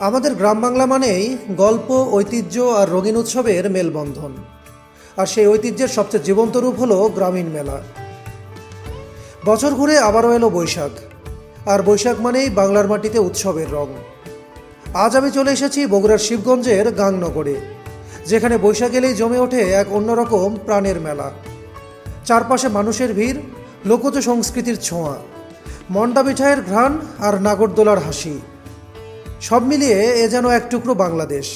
আমাদের গ্রাম বাংলা মানেই গল্প, ঐতিহ্য আর রঙিন উৎসবের মেলবন্ধন। আর সেই ঐতিহ্যের সবচেয়ে জীবন্ত রূপ হলো গ্রামীণ মেলা। বছর ঘুরে আবারও এলো বৈশাখ, আর বৈশাখ মানেই বাংলার মাটিতে উৎসবের রং। আজ আমি চলে এসেছি বগুড়ার শিবগঞ্জের গাংনগরে, যেখানে বৈশাখ এলেই জমে ওঠে এক অন্যরকম প্রাণের মেলা। চারপাশে মানুষের ভিড়, লোকজ সংস্কৃতির ছোঁয়া, মন্ডা মিঠাইয়ের ঘ্রাণ আর নাগরদোলার হাসি, সব মিলিয়ে এ যেন এক টুকরো বাংলাদেশ।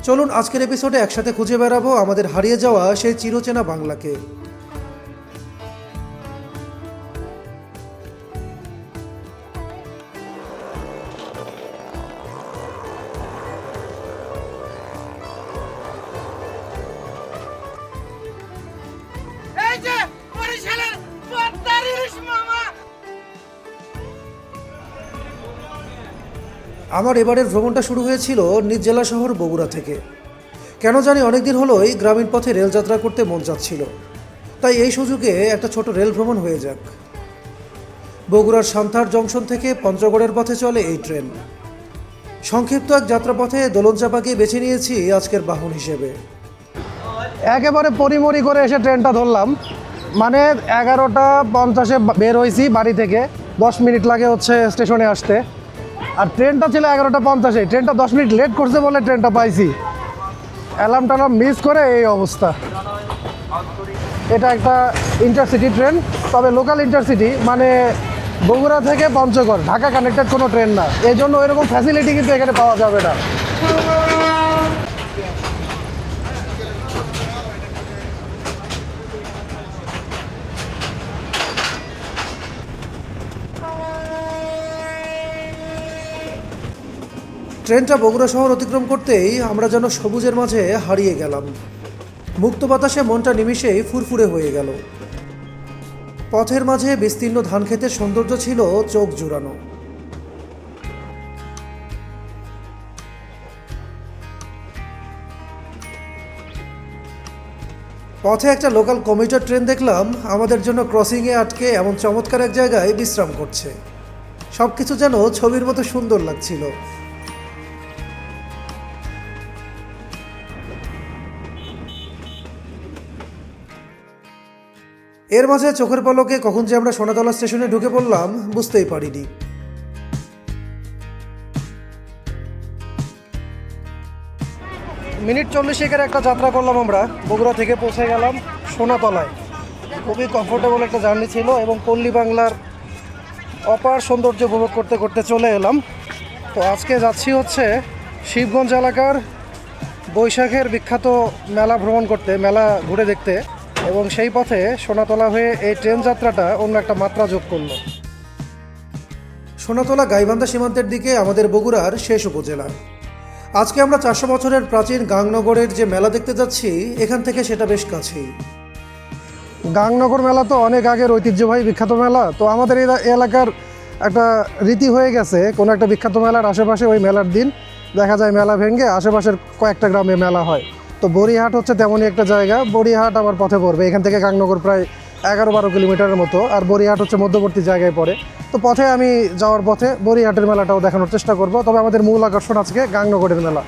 চলুন আজকের এপিসোডে একসাথে খুঁজে বেড়াবো আমাদের হারিয়ে যাওয়া সেই চিরচেনা বাংলাকে। এই যে বরিশালের পদ্মার ইলিশ মামা। আমার এবারের ভ্রমণটা শুরু হয়েছিল নিজ জেলা শহর বগুড়া থেকে। কেন জানি অনেকদিন হলোই গ্রামীণ পথে রেলযাত্রা করতে মন চাচ্ছিল, তাই এই সুযোগে একটা ছোট রেল ভ্রমণ হয়ে যাক। বগুড়ার সান্তার জংশন থেকে পঞ্চগড়ের পথে চলে এই ট্রেন। সংক্ষিপ্ত এক যাত্রাপথে দোলনচাপাকে বেছে নিয়েছি আজকের বাহন হিসেবে। একেবারে পরিমরি করে এসে ট্রেনটা ধরলাম, মানে 11:50 বের হয়েছি বাড়ি থেকে। 10 মিনিট লাগে হচ্ছে স্টেশনে আসতে, আর ট্রেনটা ছিল 11:50। ট্রেনটা 10 মিনিট লেট করছে বলে ট্রেনটা পাইছি। অ্যালার্ম টালার্ম মিস করে এই অবস্থা। এটা একটা ইন্টারসিটি ট্রেন, তবে লোকাল ইন্টারসিটি, মানে বগুড়া থেকে পঞ্চগড়, ঢাকা কানেক্টেড কোনো ট্রেন না। এই জন্য ওইরকম ফ্যাসিলিটি কিন্তু এখানে পাওয়া যাবে না। ট্রেনটা বগুড়া শহর অতিক্রম করতেই আমরা যেন সবুজের মাঝে হারিয়ে গেলাম। মুক্ত বাতাসে মনটা নিমিষেই ফুরফুরে হয়ে গেল। পথের মাঝে বিস্তীর্ণ ধানক্ষেতের সৌন্দর্য ছিল চোখ জুড়ানো। পথে একটা লোকাল কমিউটার ট্রেন দেখলাম আমাদের জন্য ক্রসিংয়ে আটকে এমন চমৎকার এক জায়গায় বিশ্রাম করছে। সব কিছু যেন ছবির মতো সুন্দর লাগছিল। এর মাঝে চোখের পলকে কখন যে আমরা সোনাতলা স্টেশনে ঢুকে পড়লাম বুঝতেই পারিনি। মিনিট 40 একটা যাত্রা করলাম আমরা। বগুড়া থেকে পৌঁছে গেলাম সোনাতলায়। খুবই কমফোর্টেবল একটা জার্নি ছিল এবং পল্লী বাংলার অপার সৌন্দর্য উপভোগ করতে করতে চলে এলাম। তো আজকে যাচ্ছি হচ্ছে শিবগঞ্জ এলাকার বৈশাখের বিখ্যাত মেলা ভ্রমণ করতে, মেলা ঘুরে দেখতে, এবং সেই পথে সোনাতলা হয়ে এই ট্রেন যাত্রাটা অন্য একটা মাত্রা যোগ করলো। সোনাতলা গাইবান্ধা সীমান্তের দিকে আমাদের বগুড়ার শেষ উপজেলা। আজকে আমরা 400 বছরের প্রাচীন গাংনগরের যে মেলা দেখতে যাচ্ছি, এখান থেকে সেটা বেশ কাছেই। গাংনগর মেলা তো অনেক আগের ঐতিহ্যবাহী বিখ্যাত মেলা। তো আমাদের এই এলাকার একটা রীতি হয়ে গেছে, কোনো একটা বিখ্যাত মেলার আশেপাশে ওই মেলার দিন দেখা যায় মেলা ভেঙে আশেপাশের কয়েকটা গ্রামে মেলা হয়। তো বড়িহাট হচ্ছে তেমনই একটা জায়গা। বড়িহাট আমার পথে পড়বে, এখান থেকে গাংনগর প্রায় 11-12 কিলোমিটারের মতো, আর বড়িহাট হচ্ছে মধ্যবর্তী জায়গায় পড়ে। তো পথে আমি যাওয়ার পথে বড়িহাটের মেলাটাও দেখানোর চেষ্টা করব, তবে আমাদের মূল আকর্ষণ আজকে গাংনগরের মেলা।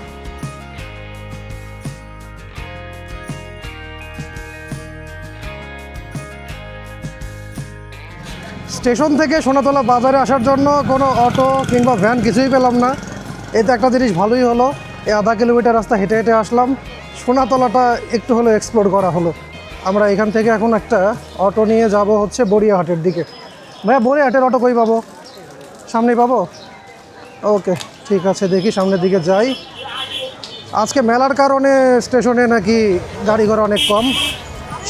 স্টেশন থেকে সোনাতলা বাজারে আসার জন্য কোনো অটো কিংবা ভ্যান কিছুই পেলাম না। এতে একটা জিনিস ভালোই হলো, এই আধা কিলোমিটার রাস্তা হেঁটে হেঁটে আসলাম, সোনাতলাটা একটু হলো এক্সপ্লোর করা হলো। আমরা এখান থেকে এখন একটা অটো নিয়ে যাব হচ্ছে বড়িয়াহাটের দিকে। ভাইয়া, বড়িয়াহাটের অটো কই পাবো? সামনেই পাবো? ওকে, ঠিক আছে, দেখি সামনের দিকে যাই। আজকে মেলার কারণে স্টেশনে নাকি গাড়ি ঘোড়া অনেক কম,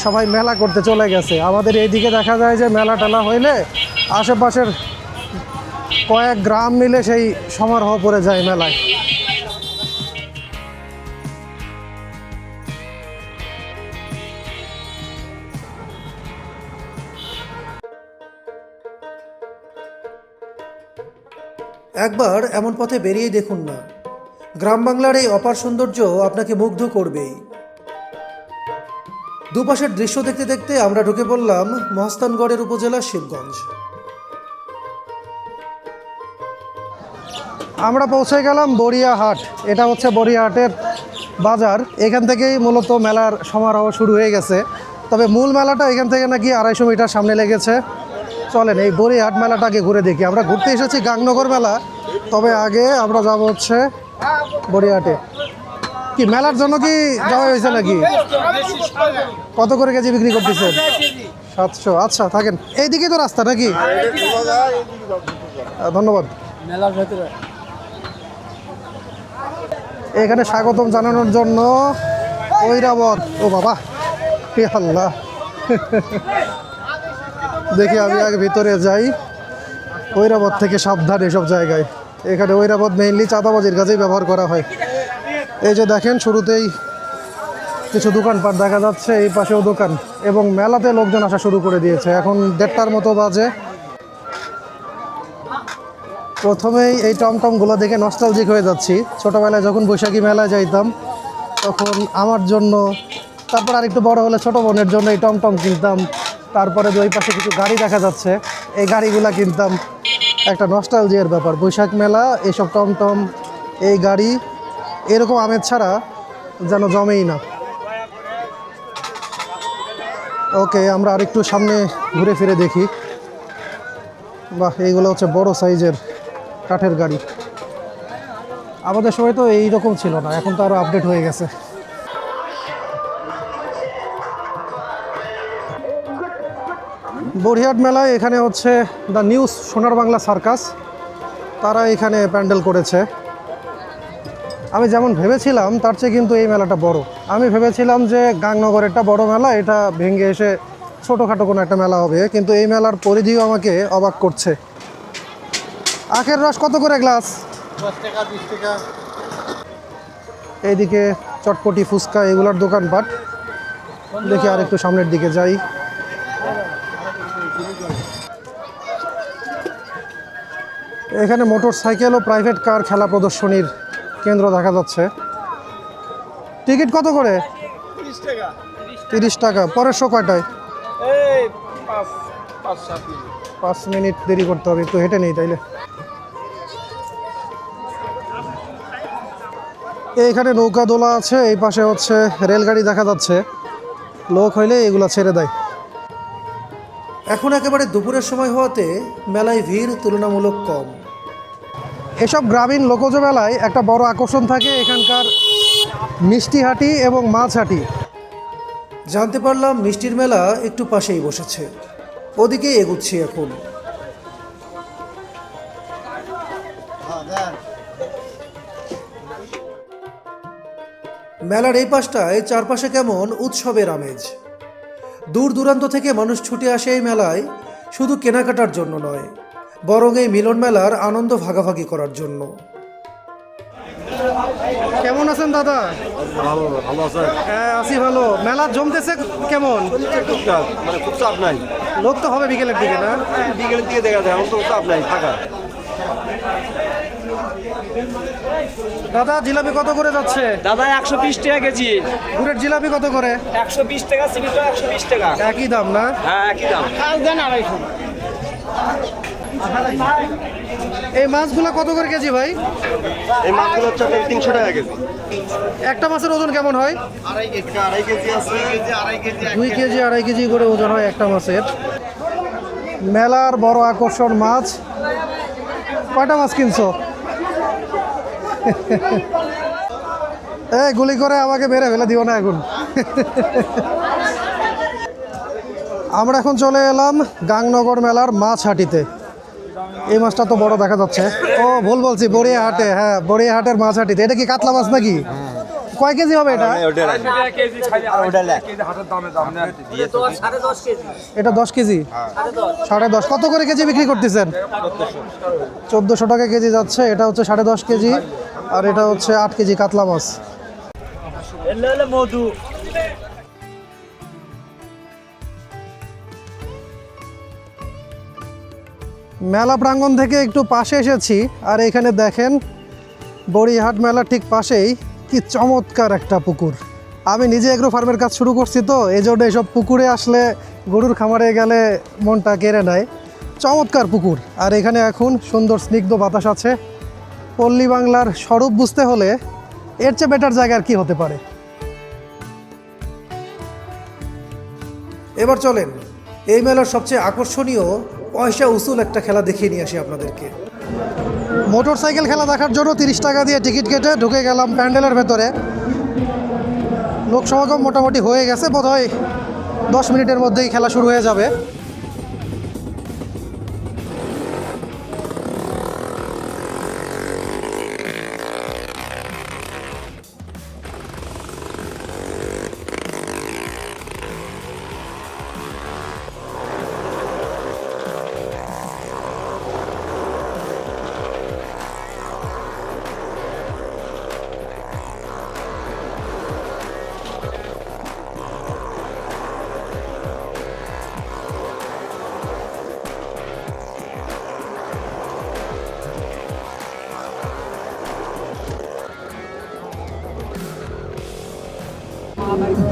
সবাই মেলা করতে চলে গেছে। আমাদের এই দিকে দেখা যায় যে মেলা টেলা হইলে আশেপাশের কয়েক গ্রাম মিলে সেই সমারোহ পড়ে যায় মেলায়। একবার এমন পথে বেরিয়ে দেখুন না, গ্রাম বাংলার এই অপার সৌন্দর্য আপনাকে মুগ্ধ করবেই। দুপাশের দৃশ্য দেখতে দেখতে আমরা ঢুকে পড়লাম মহাস্থানগড়ের উপজেলা শিবগঞ্জ। আমরা পৌঁছে গেলাম বড়িয়াহাট। এটা হচ্ছে বড়িয়াহাটের বাজার। এখান থেকেই মূলত মেলার সমারোহ শুরু হয়ে গেছে। তবে মূল মেলাটা এখান থেকে নাকি 250 মিটার সামনে লেগেছে। চলেন এই বড়িয়াহাট মেলাটাকে ঘুরে দেখি। আমরা ঘুরতে এসেছি গাংনগর মেলা, তবে আগে আমরা যাব হচ্ছে বড়িয়াহাটে। কি মেলার জন্য কি যাওয়া হয়েছে নাকি? কত করে কেজি বিক্রি করতেছেন? 700। আচ্ছা থাকেন, এইদিকে তো রাস্তা নাকি? ধন্যবাদ। মেলার ভেতরে এখানে স্বাগতম জানানোর জন্য ঐরাবত। ও বাবা, হে আল্লাহ। দেখি আমি আগে ভিতরে যাই। ঐরাবত থেকে সাবধান এসব জায়গায়। এখানে ঐরাবত মেইনলি চাঁদাবাজির কাজেই ব্যবহার করা হয়। এই যে দেখেন শুরুতেই কিছু দোকানপাট দেখা যাচ্ছে, এই পাশেও দোকান, এবং মেলাতে লোকজন আসা শুরু করে দিয়েছে। এখন 1:30টার মতো বাজে। প্রথমেই এই টমটমগুলো দেখে নস্টালজিক হয়ে যাচ্ছি। ছোটোবেলায় যখন বৈশাখী মেলায় যাইতাম তখন আমার জন্য, তারপর আরেকটু বড় হলে ছোটো বোনের জন্য এই টমটম কিনতাম। তারপরে ওই পাশে কিছু গাড়ি দেখা যাচ্ছে, এই গাড়িগুলো কিনতাম। একটা নস্টালজিয়ার ব্যাপার। বৈশাখ মেলা, এইসব টমটম, এই গাড়ি, এরকম আমেজ ছাড়া যেন জমেই না। ওকে, আমরা আরেকটু সামনে ঘুরে ফিরে দেখি। বাহ, এইগুলো হচ্ছে বড় সাইজের কাঠের গাড়ি। আমাদের সময় তো এইরকম ছিল না, এখন তো আরও আপডেট হয়ে গেছে। বড়িয়াহাট মেলায় এখানে হচ্ছে দ্য নিউজ সোনার বাংলা সার্কাস, তারা এখানে প্যান্ডেল করেছে। আমি যেমন ভেবেছিলাম তার চেয়ে কিন্তু এই মেলাটা বড়। আমি ভেবেছিলাম যে গাংনগরেরটা বড় মেলা, এটা ভেঙে এসে ছোটোখাটো কোনো একটা মেলা হবে, কিন্তু এই মেলার পরিধিও আমাকে অবাক করছে। আখের রস কত করে গ্লাস? 10 টাকা 20 টাকা। এইদিকে চটপটি, ফুচকা, এগুলোর দোকানপাট। দেখি আর একটু সামনের দিকে যাই। এখানে মোটর সাইকেল ও প্রাইভেট কার খেলা প্রদর্শনীর কেন্দ্র দেখা যাচ্ছে। টিকিট কত করে? 30 টাকা। 30 টাকা। পরের শো কয়টায়? এই 5-7 মিনিট। 5 মিনিট দেরি করতে হবে, একটু হেঁটে নেই তাইলে। এইখানে নৌকা দোলা আছে, এই পাশে হচ্ছে রেলগাড়ি দেখা যাচ্ছে। লোক হইলে এগুলো ছেড়ে দেয়। এখন একেবারে দুপুরের সময় হওয়াতে মেলায় ভিড় তুলনামূলক কম। এসব গ্রামীণ লোকজ মেলায় একটা বড় আকর্ষণ থাকে এখানকার মিষ্টিহাটি এবং মাছহাটি। জানতে পারলাম মিষ্টির মেলা একটু পাশেই বসেছে, ওদিকে এগুচ্ছি এখন। মেলার এই পাশটায় চারপাশে কেমন উৎসবের আমেজ। দূর দূরান্ত থেকে মানুষ ছুটে আসে এই মেলায়, শুধু কেনাকাটার জন্য নয়, বরং এই মিলন মেলার আনন্দ ভাগাভাগি করার জন্য। কেমন আছেন দাদা? ভালো ভালো আছে। হ্যাঁ আছি ভালো। মেলা জমতেছে কেমন? টুকটাক, মানে খুব চাপ নাই। লোক তো হবে বিকেলের দিকে না? বিকেলের দিকে দেখা যায়, এখন তো চাপ নাই থাকা। দাদা জিলাপি কত করে যাচ্ছে? দাদা 120 টাকা কেজি। গুড়ের জিলাপি কত করে? 120 টাকা, সিমিটো 120 টাকা। একই দাম না? হ্যাঁ একই দাম। এই মাছগুলো কত করে কেজি ভাই? এই মাছগুলো হচ্ছে 300 টাকা কেজি। একটা মাছের ওজন কেমন হয়? 2.5 কেজি আছে, 2 কেজি 2.5 কেজি করে ওজন হয় একটা মাছের। মেলার বড় আকর্ষণ মাছ। কয়টা মাছ কিনছো? এই গুলি করে আমাকে মেরে ফেলে দিও না এখন। আমরা এখন চলে এলাম গাংনগর মেলার মাছহাটিতে। এই মাছটা তো বড় দেখা যাচ্ছে। ও ভুল বলছি, বড়িয়াহাটে। হ্যাঁ বড়িয়াহাটের মাছহাটিতে। এটা কি কাতলা মাছ নাকি? কয় কেজি হবে এটা? এটা 10 কেজি। 10.5 কত করে কেজি বিক্রি করতেছেন? 1400 টাকা কেজি যাচ্ছে। এটা হচ্ছে 10.5 কেজি, আর এটা হচ্ছে 8 কেজি কাতলা মাছ। মধু। মেলা প্রাঙ্গণ থেকে একটু পাশে এসেছি, আর এখানে দেখেন বড়িহাট মেলা ঠিক পাশেই কি চমৎকার একটা পুকুর। আমি নিজে এগ্রো ফার্মের কাজ শুরু করছি, তো এই জন্য এসব পুকুরে আসলে গরুর খামারে গেলে মনটা কেড়ে নেয়। চমৎকার পুকুর, আর এখানে এখন সুন্দর স্নিগ্ধ বাতাস আছে। পল্লী বাংলার স্বরূপ বুঝতে হলে এর চেয়ে বেটার জায়গা আর কি হতে পারে। এবার চলেন এই মেলার সবচেয়ে আকর্ষণীয় পয়সা উসুল একটা খেলা দেখিয়ে নিয়ে আসি আপনাদেরকে। মোটর সাইকেল খেলা দেখার জন্য 30 টাকা দিয়ে টিকিট কেটে ঢুকে গেলাম প্যান্ডেলের ভেতরে। লোক সমাগম মোটামুটি হয়ে গেছে, বোধহয় 10 মিনিটের মধ্যেই খেলা শুরু হয়ে যাবে।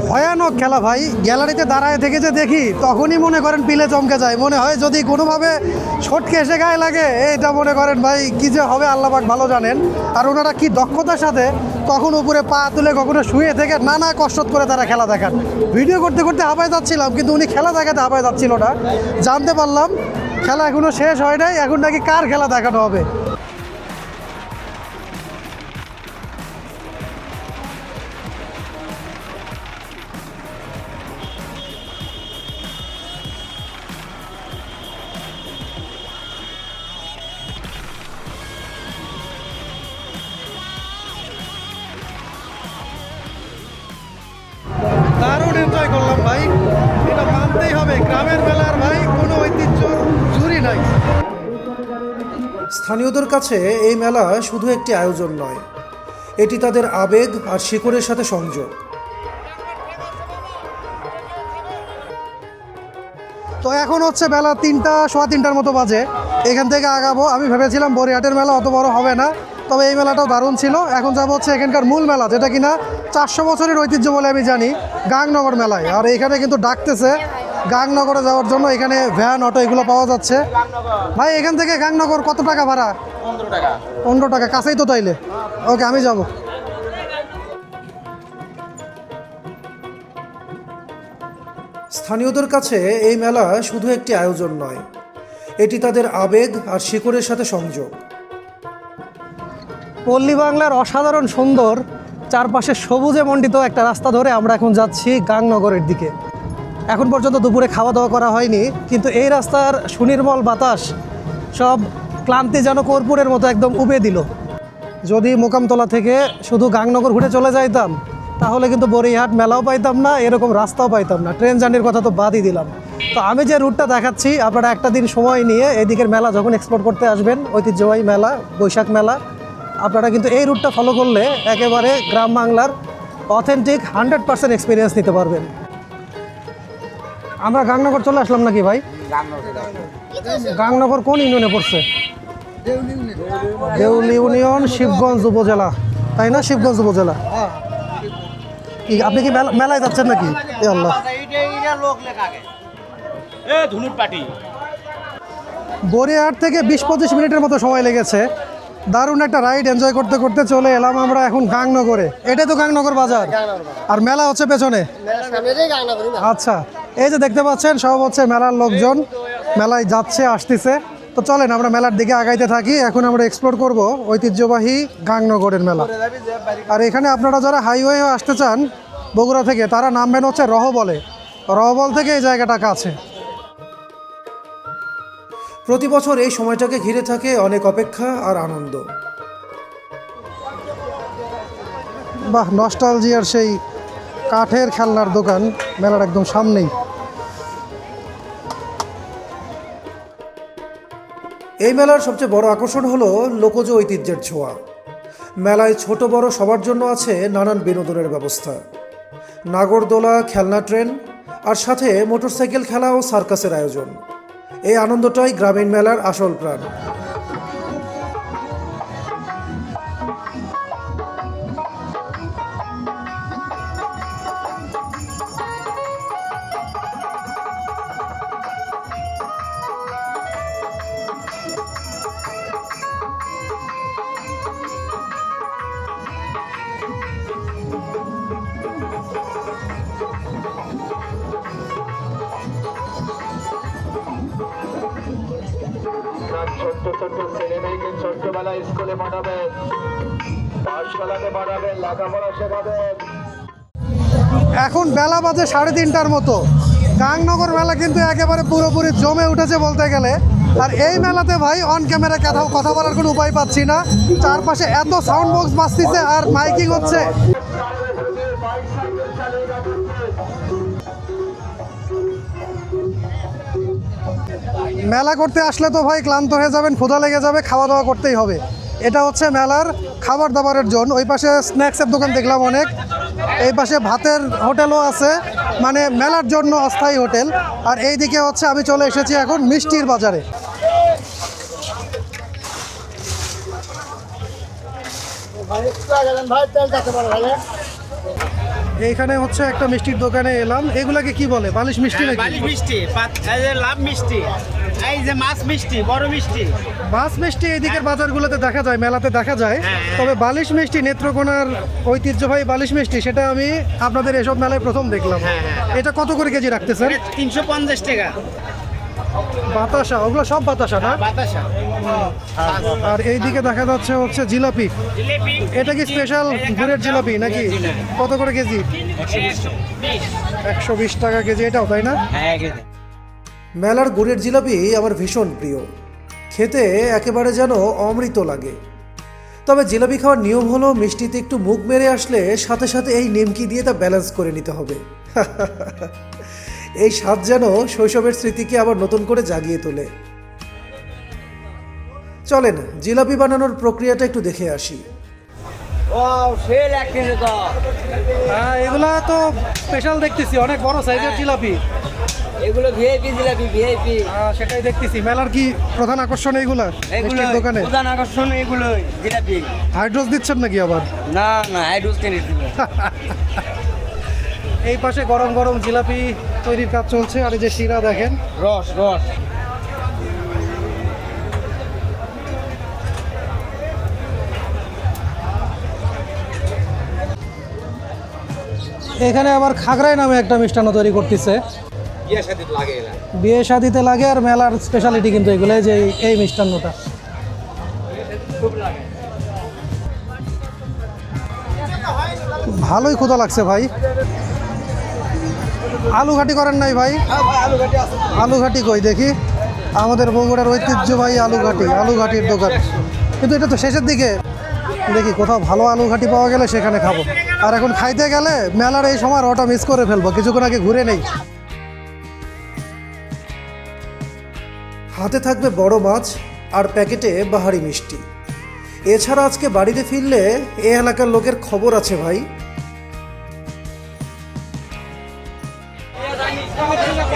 ভয়ানক খেলা ভাই, গ্যালারিতে দাঁড়ায় থেকে যে দেখি তখনই মনে করেন পিলে চমকে যায়। মনে হয় যদি কোনোভাবে ছটকে এসে গায়ে লাগে, এটা মনে করেন ভাই কী যে হবে আল্লাহ পাক ভালো জানেন। আর ওনারা কি দক্ষতার সাথে কখন উপরে পা তুলে কখনো শুয়ে থেকে নানা কসরত করে তারা খেলা দেখান। ভিডিও করতে করতে হাঁপায় যাচ্ছিলাম, কিন্তু উনি খেলা দেখাতে হাঁপায় যাচ্ছিল না। জানতে পারলাম খেলা এখনও শেষ হয় নাই, এখন নাকি কার খেলা দেখানো হবে। দারুণ এনজয় করলাম ভাই, এটা মানতেই হবে। গ্রামের মেলার ভাই কোনো ঐতিহ্য জুড়ি নাই। স্থানীয়দের কাছে এই মেলা শুধু একটি আয়োজন নয়, এটি তাদের আবেগ আর শিকড়ের সাথে সংযোগ। তো এখন হচ্ছে বেলা 3টা, সোয়া 3টার মতো বাজে। এখান থেকে আগাবো। আমি ভেবেছিলাম বরিহাটের মেলা অত বড় হবে না, তবে এই মেলাটাও দারুণ ছিল। এখন যাবো হচ্ছে এখানকার মূল মেলা, যেটা কিনা 400 বছরের ঐতিহ্য বলে আমি জানি, গাংনগর মেলায়। আর এখানে কিন্তু ডাকতেছে গাংনগরে যাওয়ার জন্য। এখানে ভ্যান, অটো এগুলো পাওয়া যাচ্ছে। ভাই এখান থেকে গাংনগর কত টাকা ভাড়া? 15 টাকা। 15 টাকা, কাছেই তো তাইলে। ওকে, আমি যাব। স্থানীয়দের কাছে এই মেলা শুধু একটি আয়োজন নয়, এটি তাদের আবেগ আর শিকড়ের সাথে সংযোগ। পল্লী বাংলার অসাধারণ সুন্দর চারপাশে সবুজে মণ্ডিত একটা রাস্তা ধরে আমরা এখন যাচ্ছি গাংনগরের দিকে। এখন পর্যন্ত দুপুরে খাওয়া দাওয়া করা হয়নি, কিন্তু এই রাস্তার সুনির্মল বাতাস সব ক্লান্তি যেন কর্পূরের মতো একদম উবে দিল। যদি মোকামতলা থেকে শুধু গাংনগর ঘুরে চলে যাইতাম, তাহলে কিন্তু বরিহাট মেলাও পাইতাম না, এরকম রাস্তাও পাইতাম না। ট্রেন জার্নির কথা তো বাদই দিলাম। তো আমি যে রুটটা দেখাচ্ছি, আপনারা একটা দিন সময় নিয়ে এদিকের মেলা যখন এক্সপ্লোর করতে আসবেন, ঐতিহ্যবাহী মেলা, বৈশাখ মেলা, আপনারা কিন্তু এই রুটটা ফলো করলে একেবারে গ্রাম বাংলার অথেন্টিক 100% এক্সপিরিয়েন্স নিতে পারবেন। আমরা গাংনগর চলে আসলাম নাকি ভাই? গাংনগর কোন ইউনিয়নে পড়ছে? দেউল ইউনিয়ন, শিবগঞ্জ উপজেলা, তাই না? শিবগঞ্জ উপজেলা। আপনি কি মেলায় যাচ্ছেন নাকি? এ আল্লাহ, বরিহাট থেকে 20-25 মিনিটের মতো সময় লেগেছে। দারুণ একটা রাইড এনজয় করতে করতে চলে এলাম আমরা এখন গাংনগরে। এটাই তো গাংনগর বাজার, আর মেলা হচ্ছে পেছনে। আচ্ছা, এই যে দেখতে পাচ্ছেন সব হচ্ছে মেলার লোকজন, মেলায় যাচ্ছে আসতেছে। তো চলেন আমরা মেলার দিকে আগাইতে থাকি। এখন আমরা এক্সপ্লোর করব ঐতিহ্যবাহী গাংনগরের মেলা। আর এখানে আপনারা যারা হাইওয়ে আসতে চান বগুড়া থেকে, তারা নামবেন হচ্ছে রহবলে। রহবল থেকে এই জায়গাটা কাছে। প্রতি বছর এই সময়টাকে ঘিরে থাকে অনেক অপেক্ষা আর আনন্দ। বাহ, নস্টালজিয়ার সেই কাঠের খেলনার দোকান মেলার একদম সামনেই। এই মেলার সবচেয়ে বড় আকর্ষণ হলো লোকজ ঐতিহ্যের ছোঁয়া। মেলায় ছোট বড় সবার জন্য আছে নানান বিনোদনের ব্যবস্থা। নাগরদোলা, খেলনা ট্রেন, আর সাথে মোটরসাইকেল খেলা ও সার্কাসের আয়োজন। এই আনন্দটাই গ্রামীণ মেলার আসল প্রাণ। ছোট্ট ছেলে মেয়েকে ছোট্টবেলায় স্কুলে পাঠাবেন, পাঠশালাতে পাঠাবেন, লেখাপড়া শেখাবেন। এখন বেলা বাজে 3:30টার মতো। গাংনগর মেলা কিন্তু একেবারে পুরোপুরি জমে উঠেছে বলতে গেলে। আর এই মেলাতে ভাই অন ক্যামেরা কথা বলার কোনো উপায় পাচ্ছি না, চারপাশে এত সাউন্ড বক্স বাজতেছে আর মাইকিং হচ্ছে। মেলা করতে আসলে তো ভাই ক্লান্ত হয়ে যাবেন, ক্ষুধা লেগে যাবে, খাওয়া দাওয়া করতেই হবে। এটা হচ্ছে মেলার খাবার দাবারের জোন। ওই পাশে স্ন্যাক্সের দোকান দেখলাম অনেক, এই পাশে ভাতের হোটেলও আছে, মানে মেলার জন্য অস্থায়ী হোটেল। আর এই দিকে হচ্ছে আমি চলে এসেছি এখন মিষ্টির বাজারে। এইখানে হচ্ছে একটা মিষ্টির দোকানে এলাম। এগুলাকে কি বলে, বালিশ মিষ্টি নাকি? বালিশ মিষ্টি, এই যে লাভ মিষ্টি, এই যে মাছ মিষ্টি, বড় মিষ্টি। মাছ মিষ্টি এদিকের বাজারগুলোতে দেখা যায়, মেলাতে দেখা যায়। তবে বালিশ মিষ্টি, নেত্রকোনার ঐতিহ্যবাহী বালিশ মিষ্টি, সেটা আমি আপনাদের এসব মেলায় প্রথম দেখলাম। এটা কত করে কেজি রাখতেছেন? 350 টাকা বাতাসা, ওগুলো সব বাতাসা না? বাতাসা। আর এইদিকে দেখা যাচ্ছে হচ্ছে জিলাপি। জিলেপি এটা কি স্পেশাল গুড়ের জিলাপি নাকি? কত করে কেজি? 120 টাকা কেজি এটাও, তাই না? মেলার গুড়ের জিলাপি আমার ভীষণ প্রিয়, খেতে একেবারে যেন অমৃত লাগে। তবে জিলাপি খাওয়ার নিয়ম হলো মিষ্টিতে একটু মুখ মেরে আসলে সাথে সাথে এই নিমকি দিয়ে তা ব্যালেন্স করে নিতে হবে। এই স্বাদ যেন শৈশবের স্মৃতিকে আবার নতুন করে জাগিয়ে তোলে। চলেন জিলাপি বানানোর প্রক্রিয়াটা একটু দেখে আসি। হ্যাঁ, এগুলা তো স্পেশাল দেখতেছি, অনেক বড় সাইজের জিলাপি। এগুলো ভিআইপি জিলাপি, ভিআইপি। সেটাই দেখতেছি। মেলার কি প্রধান আকর্ষণ এইগুলা মিষ্টির দোকানে? প্রধান আকর্ষণ এগুলো জিলাপি। হাইড্রোস দিচ্ছেন নাকি আবার? না না, হাইড্রোস কেন দিল? এই পাশে গরম গরম জিলাপি তৈরির কাজ চলছে। আর এই যে শিরা দেখেন, রস রস। এখানে আবার খাগড়াই নামে একটা মিষ্টান্ন তৈরি করতেছে। বিয়ে শাদিতে লাগে আর মেলার স্পেশালিটি কিন্তু এগুলো, যে এই মিষ্টান্নটা। ভালোই ক্ষুধা লাগছে ভাই। আলু ঘাটি করেন নাই ভাই? আলু ঘাটি কই দেখি। আমাদের বগুড়ার ঐতিহ্যবাহী আলু ঘাটির দোকান। কিন্তু এটা তো শেষের দিকে, দেখি কোথাও ভালো আলু ঘাটি পাওয়া গেলে সেখানে খাবো। আর এখন খাইতে গেলে মেলার এই সময় ওটা মিস করে ফেলবো, কিছুক্ষণ আগে ঘুরে নেই। হাতে থাকবে বড় মাছ আর প্যাকেটে বাহারি মিষ্টি। এছাড়া আজকে বাড়িতে ফিরলে এ এলাকার লোকের খবর আছে ভাই।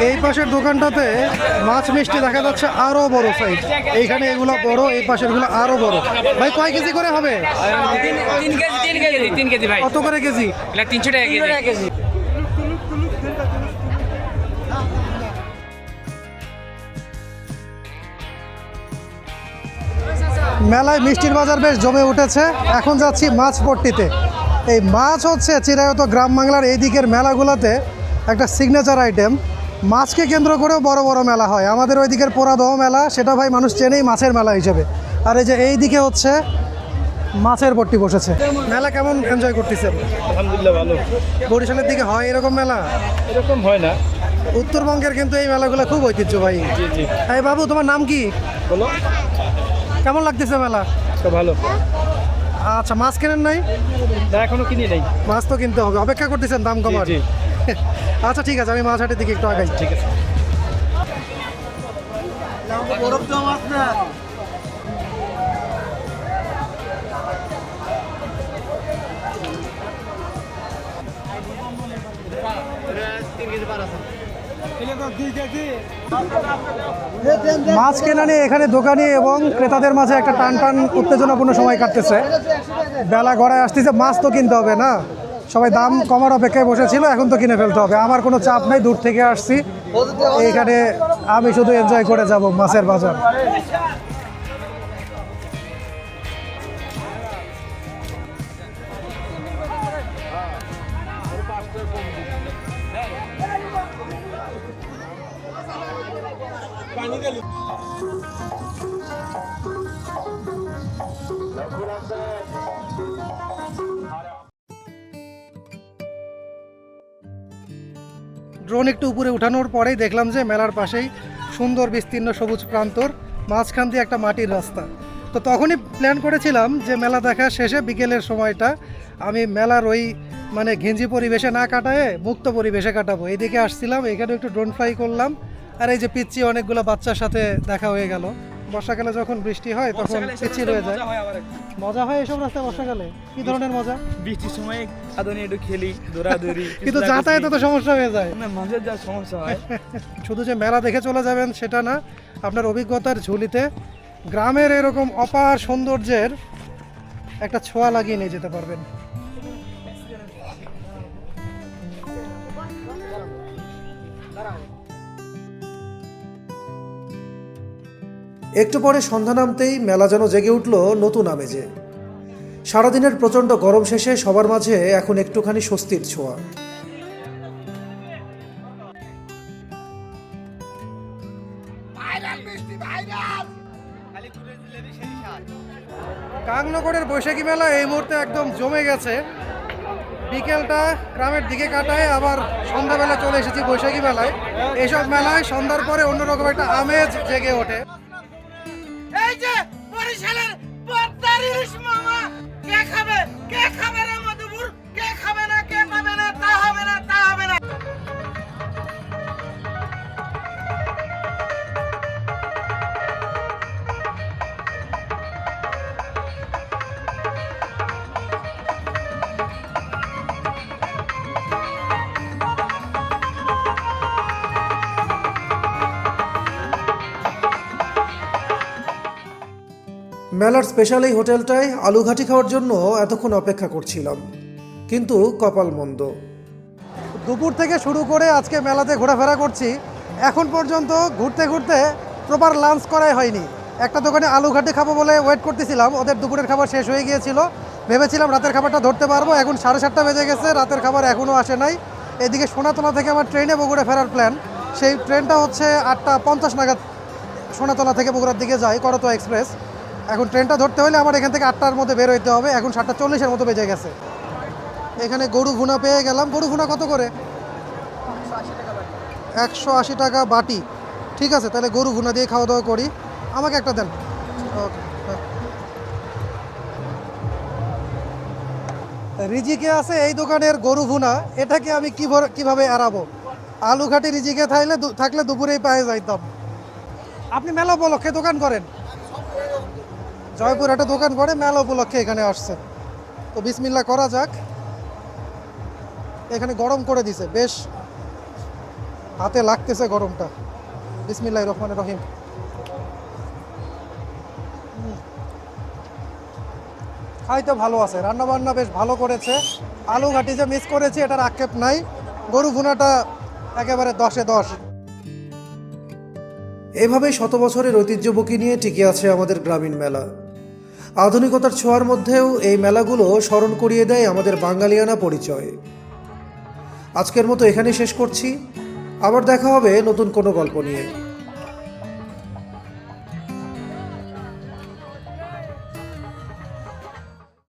এই পাশের দোকানটাতে মাছ মিষ্টি দেখা যাচ্ছে আরো বড় সাইজ। এইখানে এগুলো বড়, এই পাশের গুলো আরো বড়। ভাই কয় কেজি করে হবে? 3 কেজি ভাই। কত করে কেজি? 300 টাকা কেজি। মেলায় মিষ্টির বাজার বেশ জমে উঠেছে। এখন যাচ্ছি মাছ পট্টিতে। এই মাছ হচ্ছে চিরায়ত গ্রাম বাংলার এই দিকের মেলাগুলোতে একটা সিগনেচার আইটেম। মাছকে কেন্দ্র করেও বড় বড় মেলা হয়। আমাদের ওই দিকের পোড়াদহ মেলা, সেটা ভাই মানুষ চেনেই মাছের মেলা হিসেবে। আর এই যে এই দিকে হচ্ছে মাছের পট্টি বসেছে। মেলা কেমন এনজয় করতেছেন? আলহামদুলিল্লাহ ভালো। বরিশালের দিকে হয় এরকম মেলা? এরকম হয় না। উত্তরবঙ্গের কিন্তু এই মেলাগুলো খুব ঐতিহ্যবাহী। জি জি। এই বাবু, তোমার নাম কি? বলো। কেমন লাগতেছে মেলা? তো ভালো। আচ্ছা, মাছ কেনেন নাই? না, এখনো কিনি নাই। মাছ তো কিনতে হবে, অপেক্ষা করতেছেন দাম কমার? জি। আচ্ছা ঠিক আছে, আমি মাছ হাটের দিকে একটু আগাই। ঠিক আছে। মাছ কেনা নিয়ে এখানে দোকানি এবং ক্রেতাদের মাঝে একটা টান টান উত্তেজনাপূর্ণ সময় কাটতেছে। বেলা গড়ায় আসতেছে, মাছ তো কিনতে হবে না? সবাই দাম কমার অপেক্ষায় বসেছিল, এখন তো কিনে ফেলতে হবে। আমার কোনো চাপ নেই, দূর থেকে আসছি এইখানে, আমি শুধু এনজয় করে যাব মাছের বাজার। লক্ষ্য রাখবেন। ড্রোন একটু উপরে উঠানোর পরেই দেখলাম যে মেলার পাশেই সুন্দর বিস্তীর্ণ সবুজ প্রান্তর, মাঝখান দিয়ে একটা মাটির রাস্তা। তো তখনই প্ল্যান করেছিলাম যে মেলা দেখা শেষে বিকেলের সময়টা আমি মেলার ওই মানে ঘিঞ্জি পরিবেশে না কাটায়ে মুক্ত পরিবেশে কাটাবো। এইদিকে আসছিলাম, এখানে একটু ড্রোন ফ্লাই করলাম। আর এই যে পিচ্ছি অনেকগুলো বাচ্চার সাথে দেখা হয়ে গেল। বর্ষাকালে যখন বৃষ্টি হয় তখন পিচ্ছি রয়ে যায়। মজা হয় এসব রাস্তায় বর্ষাকালে? কি ধরনের মজা? বৃষ্টির সময় আদনি একটু খেলি, দৌড়াদৌড়ি। কিন্তু যাতায়াতে তো সমস্যা হয়ে যায়। না, মানুষের যা সমস্যা হয়। শুধু যে মেলা দেখে চলে যাবেন সেটা না, আপনার অভিজ্ঞতার ঝুলিতে গ্রামের এরকম অপার সৌন্দর্যের একটা ছোঁয়া লাগিয়ে নিয়ে যেতে পারবেন। একটু পরে সন্ধ্যা নামতেই মেলা যেন জেগে উঠল নতুন আমেজে। সারাদিনের প্রচণ্ড গরম শেষে সবার মাঝে এখন একটুখানি স্বস্তির ছোঁয়া। কাংনগরের বৈশাখী মেলা এই মুহূর্তে একদম জমে গেছে। বিকেলটা গ্রামের দিকে কাটায়, আবার সন্ধ্যাবেলা চলে এসেছি বৈশাখী মেলায়। এইসব মেলায় সন্ধ্যার পরে অন্যরকম একটা আমেজ জেগে ওঠে। এই যে বরিশালের পদ্মার ইলিশ মামা, কে খাবে রে মধুপুর, কে খাবে না, কে পাবে না, তা হবে না, তা হবে না। মেলার স্পেশাল এই হোটেলটায় আলুঘাটি খাওয়ার জন্য এতক্ষণ অপেক্ষা করছিলাম, কিন্তু কপাল মন্দ। দুপুর থেকে শুরু করে আজকে মেলাতে ঘোরাফেরা করছি, এখন পর্যন্ত ঘুরতে ঘুরতে প্রপার লাঞ্চ করাই হয়নি। একটা দোকানে আলুঘাটি খাবো বলে ওয়েট করতেছিলাম, ওদের দুপুরের খাবার শেষ হয়ে গিয়েছিল। ভেবেছিলাম রাতের খাবারটা ধরতে পারবো, এখন 7:30 বেজে গেছে, রাতের খাবার এখনও আসে নাই। এদিকে সোনাতলা থেকে আমার ট্রেনে বগুড়া ফেরার প্ল্যান। সেই ট্রেনটা হচ্ছে 8:50 নাগাদ সোনাতলা থেকে বগুড়ার দিকে যায়, করতোয়া এক্সপ্রেস। এখন ট্রেনটা ধরতে হলে আমার এখান থেকে 8টার মধ্যে বের হইতে হবে। এখন 7:40-এর মতো বেজে গেছে। এখানে গরু ভুনা পেয়ে গেলাম। গরু ভুনা কত করে? 180 টাকা বাটি। ঠিক আছে, তাহলে গরু ভুনা দিয়ে খাওয়া দাওয়া করি। আমাকে একটা দেন। ওকে। রিজিকে আছে এই দোকানের গরু ভুনা, এটাকে আমি কিভাবে এড়াবো? আলুঘাটি রিজিকে থাকলে দুপুরেই পেয়ে যাইতাম। আপনি মেলা উপলক্ষে দোকান করেন? জয়পুরহাটে দোকান করে, মেলা উপলক্ষে এখানে আসছে। তো বিসমিল্লাহ করা যাক। এখানে গরম করে দিছে, বেশ হাতে লাগতেছে গরমটা। বিসমিল্লাহির রহমানির রহিম। খাইতে ভালো আছে, রান্নাবান্না বেশ ভালো করেছে। আলুঘাটি যে মিস করেছি এটার আক্ষেপ নাই। গরু ভুনাটা একেবারে 10-এ 10। এভাবেই শত বছরের ঐতিহ্য বুকি নিয়ে টিকে আছে আমাদের গ্রামীণ মেলা। আধুনিকতার ছোঁয়ার মধ্যেও এই মেলাগুলো স্মরণ করিয়ে দেয় আমাদের বাঙালিয়ানা পরিচয়। আজকের মতো এখানেই শেষ করছি, আবার দেখা হবে নতুন কোনো গল্প নিয়ে।